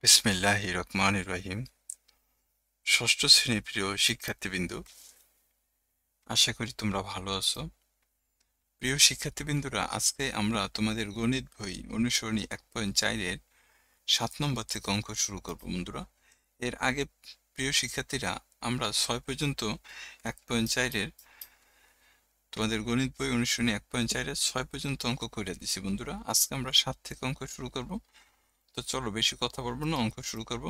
বিসমিল্লাহির রহমানির রহিম। ষষ্ঠ শ্রেণীর প্রিয় শিক্ষার্থীবৃন্দু, আশা করি তোমরা ভালো আছো। প্রিয় শিক্ষার্থীবৃন্দুরা, আজকে আমরা তোমাদের গণিত বই অনুসরণী 1.4-এর 7 নম্বর থেকে অঙ্ক শুরু করব বন্ধুরা। এর আগে প্রিয় শিক্ষার্থীরা, আমরা 6 পর্যন্ত 1.4-এর তোমাদের গণিত বই অনুসরণী 1.4-এর 6 পর্যন্ত অঙ্ক করে দিছি বন্ধুরা। আজকে আমরা 7 থেকে অঙ্ক শুরু করব। তো চলো, বেশি কথা বলবো না, অঙ্ক শুরু করব।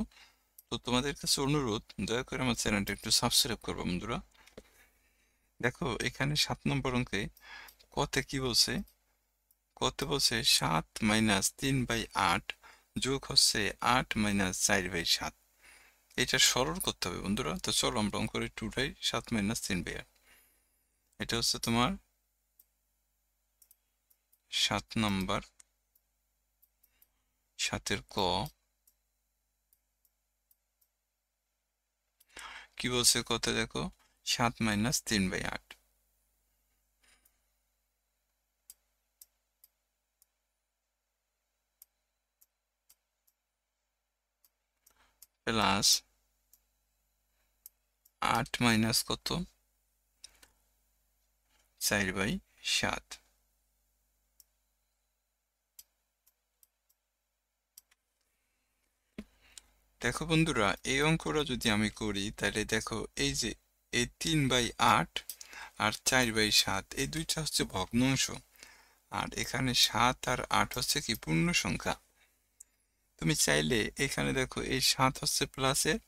তো তোমাদের কাছে অনুরোধ, দয়া করে আমার চ্যানেলটা একটু সাবস্ক্রাইব করবো বন্ধুরা। দেখো, এখানে 7 নম্বর অঙ্কে কতে কি বলছে? কতে বলছে 7 - 3/8 যোগ হচ্ছে 8 - 4/7। এটা সরল করতে হবে বন্ধুরা। তো চলো আমরা অঙ্কের একটু উঠাই। 7 - 3/8, এটা হচ্ছে তোমার 7 নম্বর, 7-এর ক। কি বলছে কতে? দেখো, 7 - 3/8 প্লাস 8 মাইনাস কত, 4/7। দেখো বন্ধুরা, এই অঙ্কটা যদি আমি করি তাহলে দেখো, এই যে এই 3/8 আর 4/7, এই দুইটা হচ্ছে ভগ্নাংশ, আর এখানে 7 আর 8 হচ্ছে কি পূর্ণ সংখ্যা। তুমি চাইলে এখানে দেখো, এই 7 হচ্ছে প্লাসের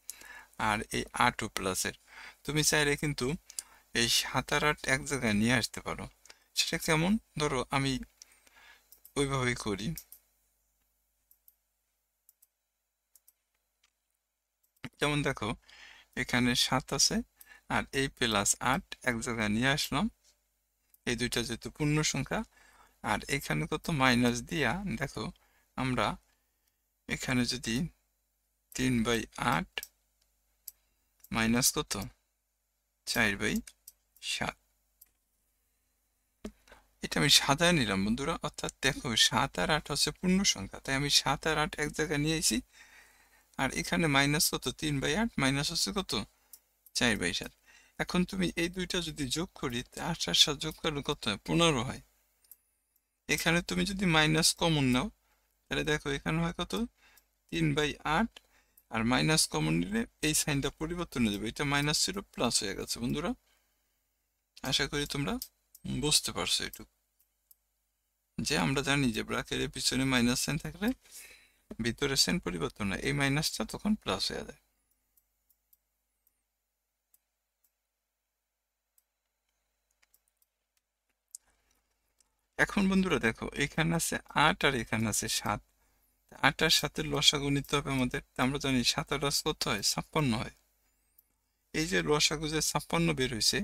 আর এই 8ও প্লাসের। তুমি চাইলে কিন্তু এই 7 আর 8 এক জায়গায় নিয়ে আসতে পারো। সেটা কেমন? ধরো আমি ওইভাবেই করি। যেমন দেখো, এখানে 7 আছে আর এই প্লাস 8 এক জায়গায় নিয়ে আসলাম, এই দুইটা যেহেতু পূর্ণ সংখ্যা। আর এখানে কত মাইনাস দিয়া, দেখো আমরা এখানে যদি 3/8 মাইনাস কত, 4/7, এটা আমি সাজায় নিলাম বন্ধুরা। অর্থাৎ দেখো, 7 আর 8 হচ্ছে পূর্ণ সংখ্যা, তাই আমি 7 আর 8 এক জায়গায় নিয়ে এসেছি। আর এখানে মাইনাস কত, 3/8 মাইনাস হচ্ছে কত, 4/7। এখন তুমি এই দুইটা যদি যোগ করি, 8 আর 7 যোগ করলে কত হয়, 15 হয়। এখানে তুমি যদি মাইনাস কমন নাও, তাহলে দেখো এখানে হয় কত, 3/8, আর মাইনাস কমন নিলে এই সাইনটা পরিবর্তন হয়ে যাবে, এটা মাইনাস ছিল প্লাস হয়ে গেছে বন্ধুরা। আশা করি তোমরা বুঝতে পারছো এটুকু, যে আমরা জানি যে ব্র্যাকেটের পিছনে মাইনাস সাইন থাকলে ভিতরে সাইন পরিবর্তন হয়, এই মাইনাসটা তখন প্লাস হয়ে যায়। এখন বন্ধুরা দেখো, এখানে আছে 8 আর এখানে আছে 7। 8 আর 7-এর লসাগু নিতে হবে আমাদের। আমরা জানি 7 আর 8 কত হয়, 56 হয়। এই যে লসাগু যে 56 বের হয়েছে,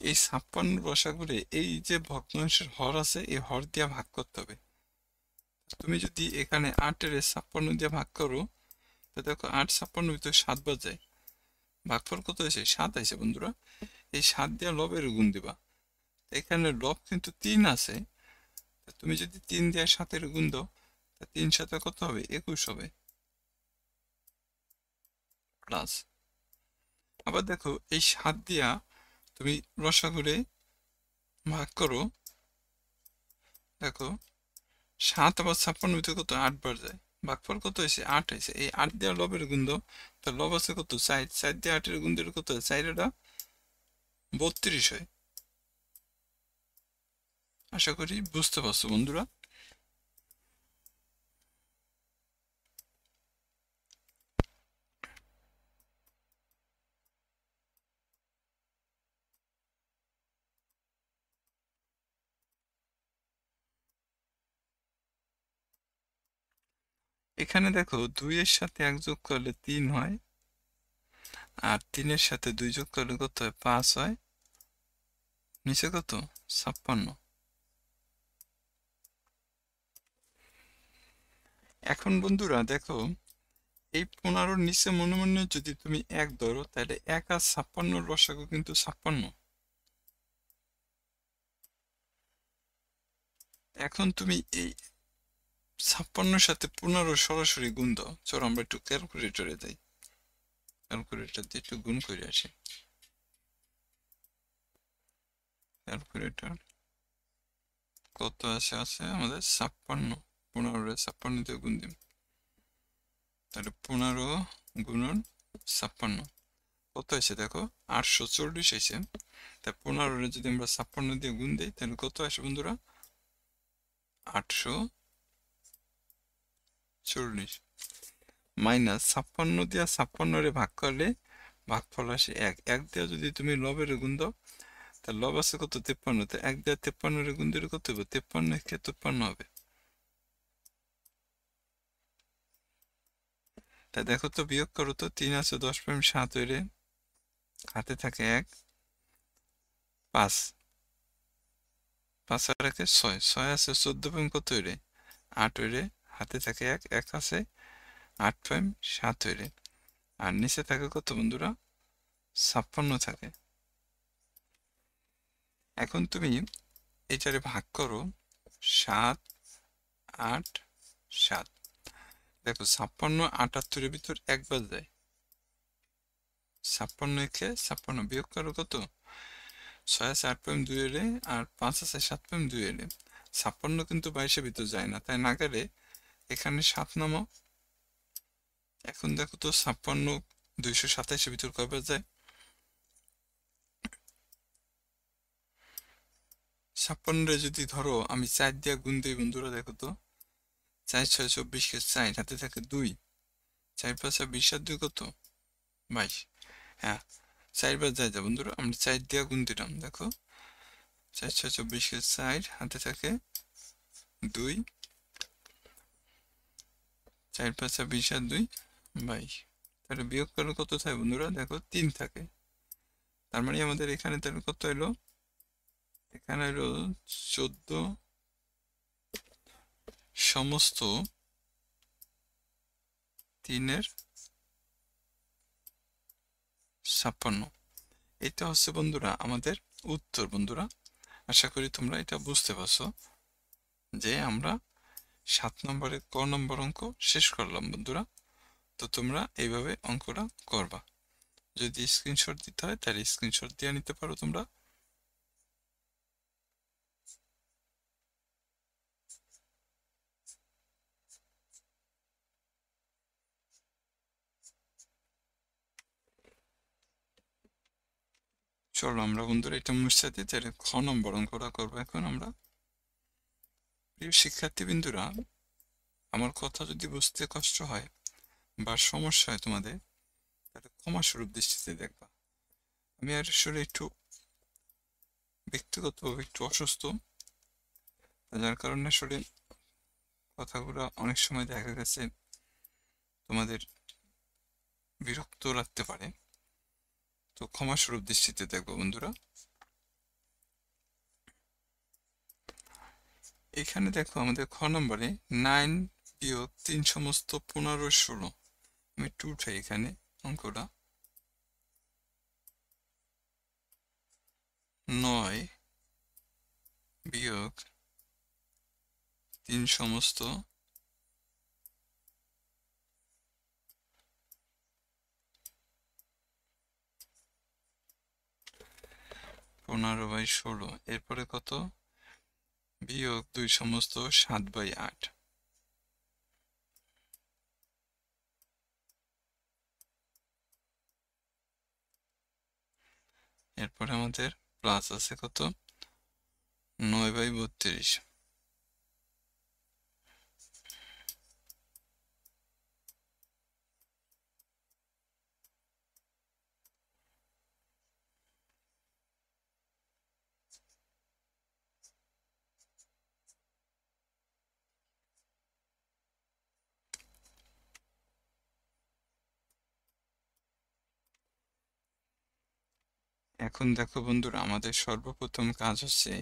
এই 56 লসাগুরে এই যে ভগ্নাংশের হর আছে, এই হর দিয়ে ভাগ করতে হবে। তুমি যদি এখানে 8-এর 56 দিয়ে ভাগ করো, তো দেখো 8 56 ভিতরে 7 বার যায়, ভাগফল কত হয়েছে, 7 আছে বন্ধুরা। এই 7 দিয়ে লবের গুণ দিবা। এখানে লব কিন্তু 3 আছে, তুমি যদি 3 দিয়ে 7-এর গুণ দাও, তা 3 7 কত হবে, 21 হবে প্লাস। আবার দেখো, এই 7 দিয়া তুমি লসাগুরে ভাগ করো, দেখো 7 আবার 56 ভিতরে কত, 8 বার যায়, ভাগফল কত হয়েছে, 8 হয়েছে। এই 8 দিয়ে লবের গুণ দাও, তো লব আছে কত, 4, 4 দিয়ে 8-এর গুণ দিলে কত হয়, 4 32 হয়। আশা করি বুঝতে পারছো বন্ধুরা। এখানে দেখো, 2-এর সাথে 1 যোগ করলে 3 হয়, আর 3-এর সাথে 2 যোগ করলে কত হয়, 5 হয়। নিচে কত, 56। এখন বন্ধুরা দেখো, এই 15-র নিচে মনে মনে যদি তুমি 1 ধরো, তাহলে 1 আর 56 লসাগু কিন্তু 56। এখন তুমি এই 56 সাথে 15 সরাসরি গুণ দাও। চলো আমরা একটু ক্যালকুলেটরে যাই, ক্যালকুলেটর দিয়ে একটু গুণ করে আসি। ক্যালকুলেটর কত আছে আমাদের 56, 15 দিয়ে গুণ দিন, তাহলে 15 গুণন 56 কত আসে দেখো, 840 এসে। তাই 15 যদি আমরা 56 দিয়ে গুণ দিই তাহলে কত আসে বন্ধুরা, 840 মাইনাস 56 দিয়ে 56 ভাগ করলে ভাগফল আসে 1। 1 দিয়ে যদি তুমি লবের গুণ দাও তাহলে লব আছে কত, 53, তে 1 দিয়ে 53 গুণ দিলে কত হবে, 53 কে 53 হবে। তা দেখো তো, বিয়োগ করো তো, 3 আছে 10.7 হইলে হাতে থাকে 1, 5, 5 আর 1 6, 6 আছে 14 কত হইলে 8 হইলে হাতে থাকে 1, 1 আছে 8.7 হইলে, আর নিচে থাকে কত বন্ধুরা, 56 থাকে। এখন তুমি এটারে ভাগ করো 7, 8, 7, দেখো 56 78 ভিতর একবার যায়, 56 কে 56 বিয়োগ করো কত, 6 আছে 8.2 এলে আর 5 আছে 7.2 এলে, 56 কিন্তু 22-এর ভিতর যায় না, তাই না গেলে এখানে 7 নামাও। এখন দেখো তো 56 227-এর ভিতর কয়বার যায়, 56 যদি ধরো আমি 4 দিয়ে গুণ দিই বন্ধুরা, দেখো তো 4 6 24 কে 4 হাতে থাকে 2, 4 5 20 আর 2 কত, 22। হ্যাঁ, 4 বার যায় যা বন্ধুরা, আমরা 4 দিয়ে গুণ দিলাম, দেখো 4 6 24 কে 4 হাতে থাকে 2, 4 5 20 আর 2 22। তাহলে বিয়োগ করলে কত থাকে বন্ধুরা, দেখো 3 থাকে। তার মানে আমাদের এখানে তাহলে কত এলো, এখানে এলো 14 সমস্ত 3-এর 56। এটা হচ্ছে বন্ধুরা আমাদের উত্তর। বন্ধুরা আশা করি তোমরা এটা বুঝতে পারছো যে আমরা 7 নম্বরে ক নম্বর অঙ্ক শেষ করলাম বন্ধুরা। তো তোমরা এইভাবে অঙ্কটা করবা, যদি স্ক্রিনশট দিতে হয় তাহলে স্ক্রিনশট দিয়ে নিতে পারো তোমরা। চলো আমরা বন্ধুরা এটা মুছে দিই, তাহলে খ নম্বর অঙ্কটা করবো এখন আমরা। প্রিয় শিক্ষার্থীবৃন্দুরা, আমার কথা যদি বুঝতে কষ্ট হয় বা সমস্যা হয় তোমাদের, তাহলে ক্ষমা স্বরূপ দৃষ্টিতে দেখবা। আমি আর আসলে একটু ব্যক্তিগতভাবে একটু অসুস্থ, যার কারণে আসলে কথাগুলো অনেক সময় দেখা গেছে তোমাদের বিরক্ত লাগতে পারে, তো ক্ষমা স্বরূপ দৃষ্টিতে দেখবো বন্ধুরা। এখানে দেখো আমাদের খ নম্বরে 9 বিয়োগ 3 সমস্ত 15 16, আমি একটু উঠাই এখানে অঙ্কটা, 9 বিয়োগ 3 সমস্ত 15/16, এরপরে কত, বিয়োগ 2 সমস্ত 7/8, এরপরে আমাদের প্লাস আছে কত, 9/32। এখন দেখো বন্ধুরা, আমাদের সর্বপ্রথম কাজ হচ্ছে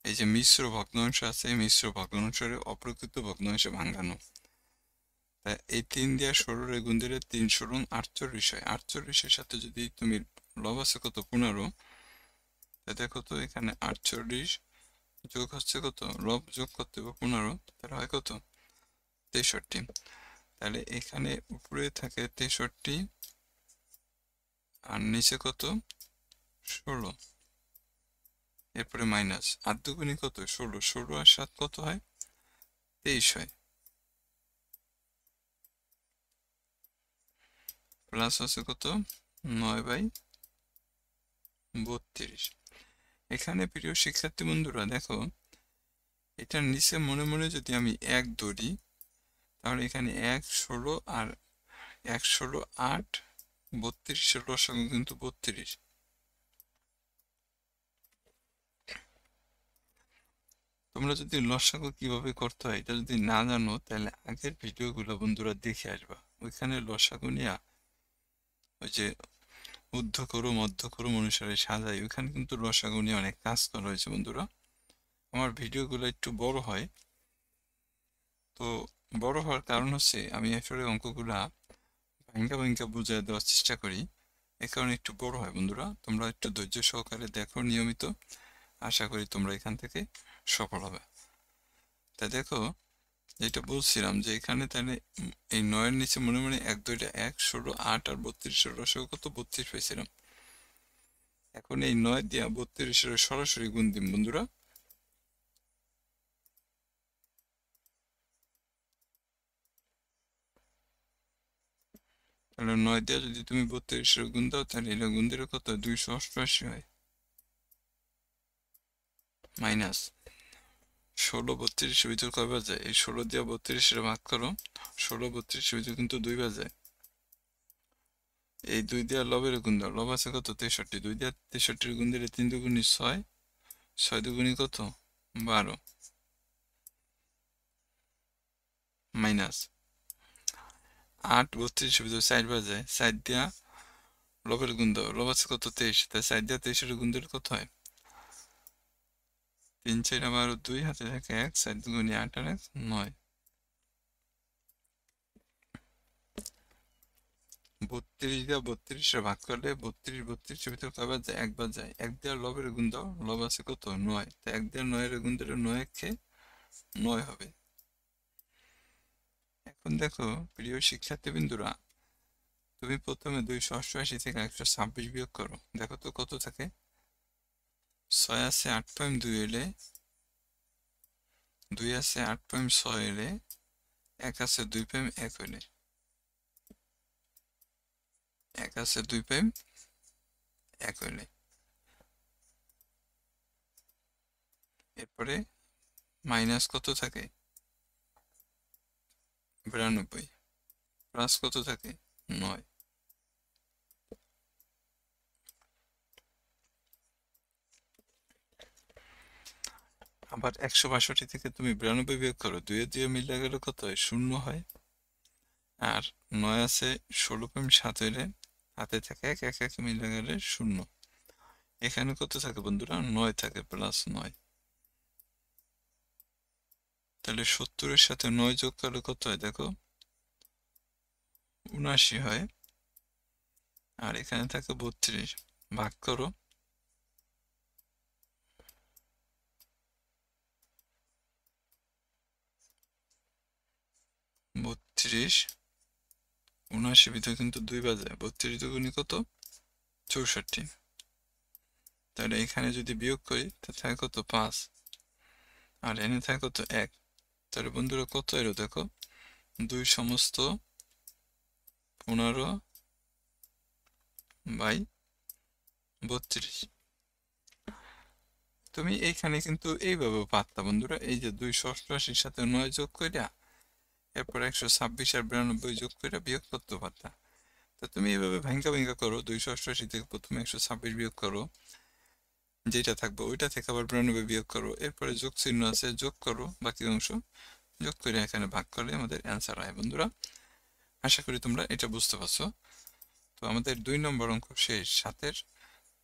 এই যে মিশ্র ভগ্নাংশ আছে, এই মিশ্র ভগ্নাংশের অপ্রকৃত ভগ্নাংশে ভাঙানো। তাই এই 3 দিয়ে 16 গুণ দিলে 3 16 48 হয়। 48-এর সাথে যদি তুমি লব আছে কত, 15, তা দেখো তো এখানে 48 যোগ হচ্ছে কত, লব যোগ করতে হবে 15, তাহলে হয় কত 63। তাহলে এখানে উপরে থাকে 63 আর নিচে কত 16, এরপরে মাইনাস 8 দুগুণে কত 16, 16 আর 7 কত হয় 23 হয়, প্লাস আছে কত 9/32। এখানে প্রিয় শিক্ষার্থী বন্ধুরা দেখো, এটার নিচে মনে মনে যদি আমি 1 ধরি, তাহলে এখানে 1 16 আর 1 16 8, 32 এর লসাগু কিন্তু 32। তোমরা যদি লসাগু কিভাবে করতে হয় এটা যদি না জানো, তাহলে আগের ভিডিওগুলো বন্ধুরা দেখে আসবা, ওইখানে লসাগু নিয়ে ওই যে ঊর্ধ্বক্রম মধ্যক্রম অনুসারে সাজাই, ওইখানে কিন্তু লসাগু নিয়ে অনেক কাজ করা হয়েছে বন্ধুরা। আমার ভিডিওগুলো একটু বড় হয়, তো বড় হওয়ার কারণ হচ্ছে আমি আসলে অঙ্কগুলা ভাঙ্গা ভাঙ্গা বুঝিয়ে দেওয়ার চেষ্টা করি, এ কারণে একটু বড় হয় বন্ধুরা। তোমরা একটু ধৈর্য সহকারে দেখো নিয়মিত, আশা করি তোমরা এখান থেকে সফল হবে। তা দেখো, যেটা বলছিলাম যে এখানে তাহলে এই 9-এর নিচে মনে মনে 1 2 1 16 8 আর 32 এর লসাগু কত 32 পেয়েছিলাম। এখন এই 9 দিয়া 32 এর সরাসরি গুণ দিন বন্ধুরা। তাহলে 9 দিয়া যদি তুমি 32 এর গুণ দাও, তাহলে এটা গুণ দিলে কত 288 হয়, মাইনাস 16 32 এর ভিতর কয় বাজে, এই 16 দিয়া 32 এর ভাগ করো, 16 32 এর ভিতর কিন্তু 2 বাজে। এই 2 দিয়া লবের গুণ দাও, লব আছে কত 63, 2 দিয়া 63 এর গুণ দিলে 3 দুগুণে 6, 6 দুগুণে কত 12, মাইনাস 8 32 এর ভিতর 4 বাজে, 4 দিয়া লবের গুণ দাও, লব আছে কত 23, তাই 4 দিয়া 23 এর গুণ দিলে কত হয় 3 4 12 2, হাতে থাকে 1, 4 দুগুণে 8 আর 1 9, 32 দিয়া 32 এর ভাগ করলে 32 32 এর ভিতর কয়বার যায়, একবার যায়। 1 দিয়া লবের গুণ দাও, লব আছে কত 9, তাই 1 দিয়া 9 এর গুণ দিলে 9 একে 9 হবে। এখন দেখো প্রিয় শিক্ষার্থী বিন্দুরা, তুমি প্রথমে 288 থেকে 126 বিয়োগ করো, দেখো তো কত থাকে। 6 আছে 8.2 এলে, 2 আছে 8.6 এলে, 1 আছে 2.1 হইলে, 1 আছে 2.1 হইলে, এরপরে মাইনাস কত থাকে 92, প্লাস কত থাকে 9। আবার 162 থেকে তুমি 92 বিয়োগ করো, 2 এ 2 মিলে গেলে কত হয় 0 হয়। আর 9 আছে 16.7 হইলে, হাতে থাকে 1, 1 1 মিলে গেলে 0। এখানে কত থাকে বন্ধুরা 9 থাকে, প্লাস 9। তাহলে 70 এর সাথে 9 যোগ করলে কত হয় দেখো 79 হয়। আর এখানে থাকে 32, ভাগ করো, 32 79 ভিতরে কিন্তু 2 বাজে, 32 দুগুণে কত 64। তাহলে এখানে যদি বিয়োগ করি তাহলে থাকে কত 5, আর এনে থাকে কত 1। তাহলে বন্ধুরা কত এলো দেখো 2 সমস্ত 15/32। তুমি এইখানে কিন্তু এইভাবে পারতা বন্ধুরা, এই যে 288-র সাথে 9 যোগ কইরা, এরপর 126 আর 92 যোগ কইরা বিয়োগ করতে পারতা। তো তুমি এইভাবে ভাঙ্গা ভাঙ্গা করো, 288 থেকে প্রথমে 126 বিয়োগ করো, যেটা থাকবে ওইটা থেকে আবার 92 বিয়োগ করো, এরপরে যোগ চিহ্ন আছে যোগ করো, বাকি অংশ যোগ করে এখানে ভাগ করলে আমাদের অ্যান্সার হয় বন্ধুরা। আশা করি তোমরা এটা বুঝতে পারছো। তো আমাদের 2 নম্বর অঙ্ক শেষ, 7-এর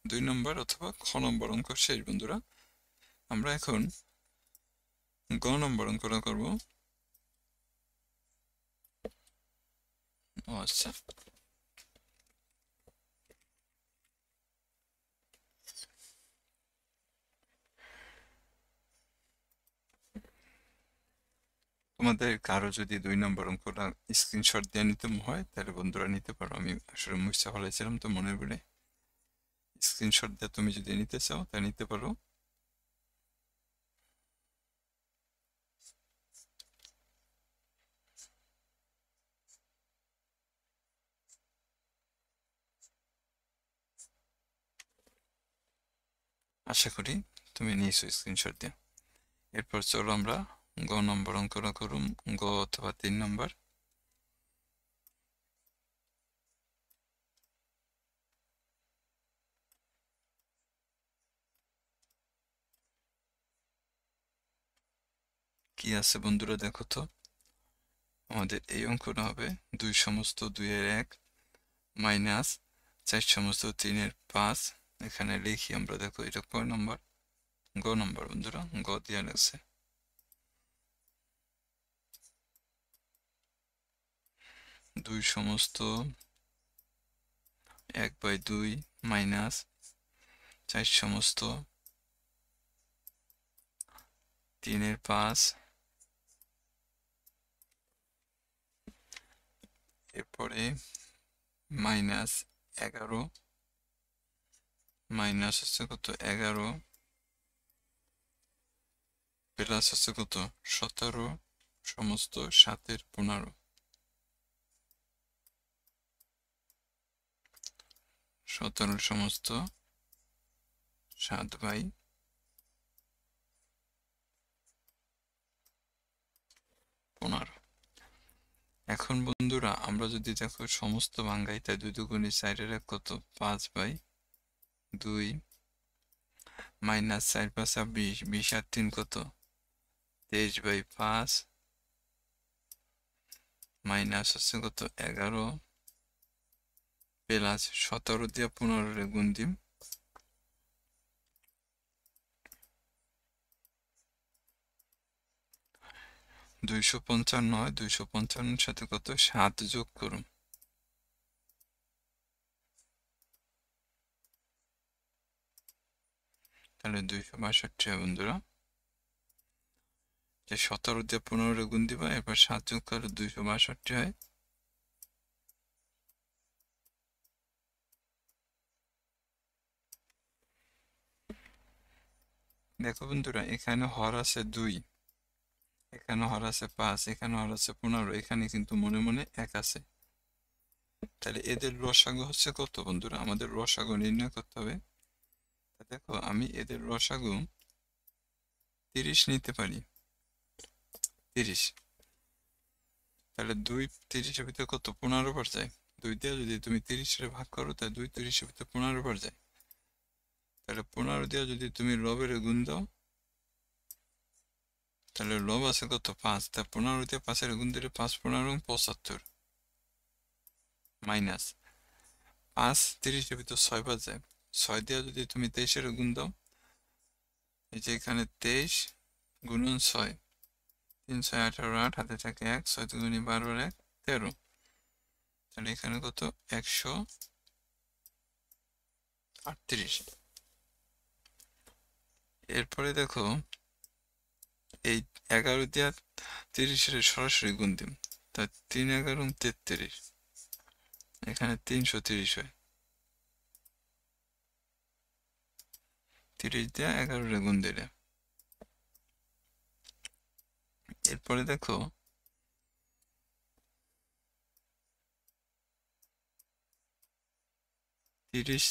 2 নম্বর অথবা খ নম্বর অঙ্ক শেষ বন্ধুরা। আমরা এখন গ নম্বর অঙ্কটা করব। ও আচ্ছা, তোমাদের কারো যদি 2 নম্বর অঙ্কটা স্ক্রিনশট দিয়ে নিতে হয় তাহলে বন্ধুরা নিতে পারো। আমি আসলে মুছে ফেলাইছিলাম তো মনে পড়ে, স্ক্রিনশট দিয়ে তুমি যদি নিতে চাও তা নিতে পারো। আশা করি তুমি নিয়েছো স্ক্রিনশট দিয়ে। এরপর চলো আমরা গ নম্বর অঙ্কটা করুম, গ অথবা 3 নম্বর। কি আছে বন্ধুরা দেখো তো, আমাদের এই অঙ্কটা হবে 2 সমস্ত 2 এর 1 মাইনাস 4 সমস্ত 3 এর 5। এখানে লিখি আমরা, দেখো এটা কয় নম্বর, গ নম্বর বন্ধুরা, গ দিয়ে লাগছে। 2 সমস্ত 1/2 মাইনাস 4 সমস্ত 3 এর 5, এরপরে মাইনাস 11 মাইনাস হচ্ছে কত 11 প্লাস হচ্ছে কত 17 সমস্ত 7 এর 15, 17 সমস্ত 7/15। এখন বন্ধুরা আমরা যদি দেখো সমস্ত ভাঙ্গাই, তাই 2 দুগুণে 4 এর 1 কত 5/2 মাইনাস 4 5 20, 20 আর 3 কত 23/5 মাইনাস হচ্ছে কত 11 প্লাস 17 দিয়ে 15 রে গুণ দিম, 255 হয়, 255 সাথে কত 7 যোগ করুন, তাহলে 262 হয় বন্ধুরা। যে 17 দিয়ে 15 রে গুণ দিবা, এরপর 7 যোগ করলে 262 হয়। দেখো বন্ধুরা, এখানে হর আছে 2, এখানে হর আছে 5, এখানে হর আছে 15, এখানে কিন্তু মনে মনে 1 আছে। তাহলে এদের লসাগু হচ্ছে কত বন্ধুরা, আমাদের লসাগু নির্ণয় করতে হবে। দেখো আমি এদের লসাগু 30 নিতে পারি, 30। তাহলে 2 30-এর ভিতরে কত 15 বার যায়, 2 দিয়ে যদি তুমি 30 এর ভাগ করো তাহলে 2 30-এর ভিতরে 15 বার যায়। তাহলে 15 দিয়ে যদি তুমি লবের গুণ দাও, তাহলে লব আছে কত 5, তা 15 দিয়ে 5 এর গুণ দিলে 5 15 75 মাইনাস 5 30-এর ভিতর 6 বার যায়, 6 দিয়ে যদি তুমি 23 এর গুণ দাও, এই যে এখানে 23 গুণন 6, 3 6 18 8, হাতে থাকে 1, 6 দুগুণে 12 1 13, তাহলে এখানে কত 138। এরপরে দেখো এই 11 দিয়ে 30 এর সরাসরি গুণ দিম, তা 3 11 33, এখানে 330 হয়, 30 দিয়ে 11 রে গুণ দিলে। এরপরে দেখো 30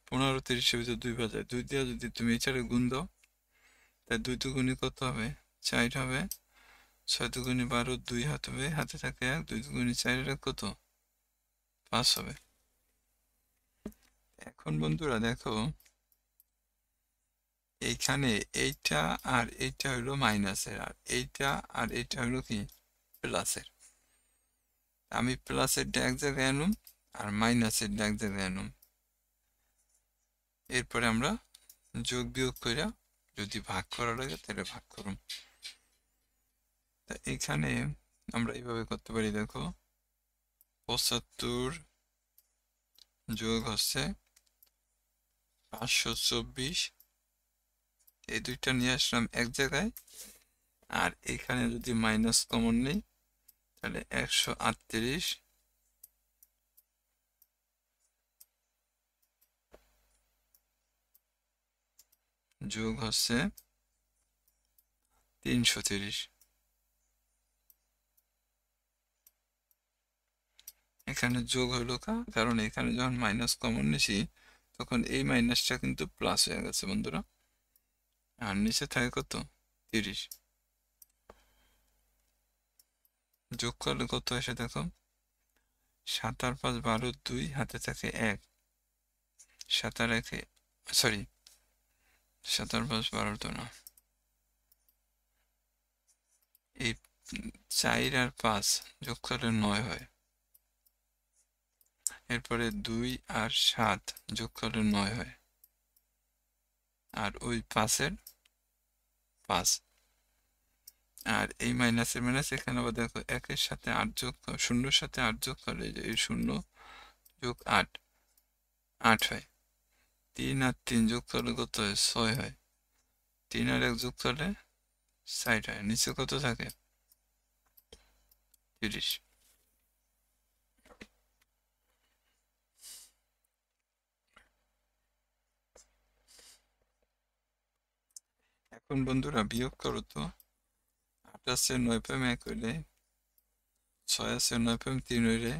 15 30-এর ভিতর 2 বার যায়, 2 দিয়ে যদি তুমি এছাড়া গুণ দাও, তাই 2 দুগুণে কত হবে 4 হবে, 6 দুগুণে 12, 2 হাত হবে, হাতে থাকে 1, 2 দুগুণে 4 এর কত 5 হবে। এখন বন্ধুরা দেখো এইখানে এইটা আর এইটা হলো মাইনাসের, আর এইটা আর এইটা হলো কি প্লাসের। আমি প্লাসের এক জায়গায় আনুম আর মাইনাসের এক জায়গায় আনুম, এরপরে আমরা যোগ বিয়োগ করে যদি ভাগ করা লাগে তাহলে ভাগ করুন। তা এখানে আমরা এইভাবে করতে পারি, দেখো 75 যোগ হচ্ছে 524, এই দুইটা নিয়ে আসলাম এক জায়গায়, আর এখানে যদি মাইনাস কমন নেই তাহলে 138 যোগ হচ্ছে 330। এখানে যোগ হলো কারণ এখানে যখন মাইনাস কমন নিছি তখন এই মাইনাসটা কিন্তু প্লাস হয়ে গেছে বন্ধুরা। আর নিচে থাকে কত? 30। যোগ করলে কত আসে দেখো, 7 আর 5 12, 2 হাতে থাকে 1, 7 আর 1 সরি 7 আর 5 12 তো না, এই 4 আর 5 যোগ করলে 9 হয়। এরপরে 2 আর 7 যোগ করলে 9 হয়। আর ওই 5-এর 5। আর এই মাইনাসের মাইনাস এখানে আবার দেখো 1-এর সাথে 8 যোগ, 0-এর সাথে 8 যোগ করলে এই 0 যোগ 8 8 হয়। 3 আর 3 যোগ করলে কত হয়? 6 হয়। 3 আর 1 যোগ করলে 60 হয়। নিচে কত থাকে? 30। এখন বন্ধুরা বিয়োগ করো তো। 8 আছে 9.1 হইলে, 6 আছে 9.3 হইলে,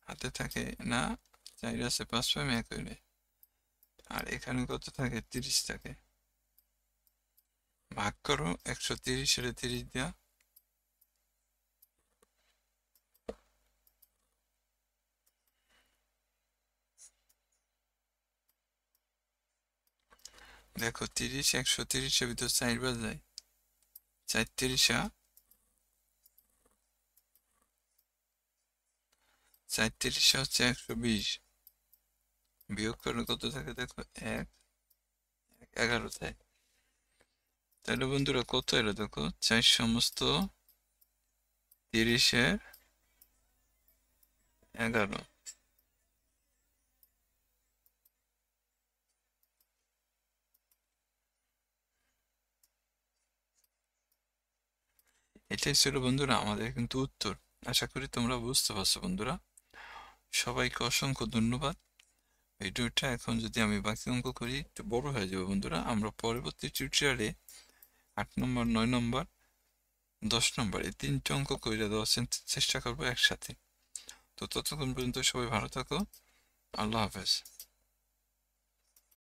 হাতে থাকে না 4 আছে 5.1 হইলে, আর এখানে কত থাকে? 30 থাকে। ভাগ করো 130 এর 30 দিয়া। দেখো 30 130 এর ভিতর 4 বার যায়, 4 30 4 30 হচ্ছে 120। বিয়োগ করলে কত থাকে দেখো? 1 11 থাকে। তাহলে বন্ধুরা কত এলো দেখো, 4 সমস্ত 30 এর 11। এটাই ছিল বন্ধুরা আমাদের কিন্তু উত্তর। আশা করি তোমরা বুঝতে পারছো বন্ধুরা। সবাইকে অসংখ্য ধন্যবাদ। ভিডিওটা এখন যদি আমি বাকি অঙ্ক করি একটু বড় হয়ে যাবে বন্ধুরা। আমরা পরবর্তী টিউটোরিয়ালে 8 নম্বর 9 নম্বর 10 নম্বর এই 3টে অঙ্ক করে দেওয়ার চেষ্টা করবো একসাথে। তো ততক্ষণ পর্যন্ত সবাই ভালো থাকো। আল্লাহ হাফেজ।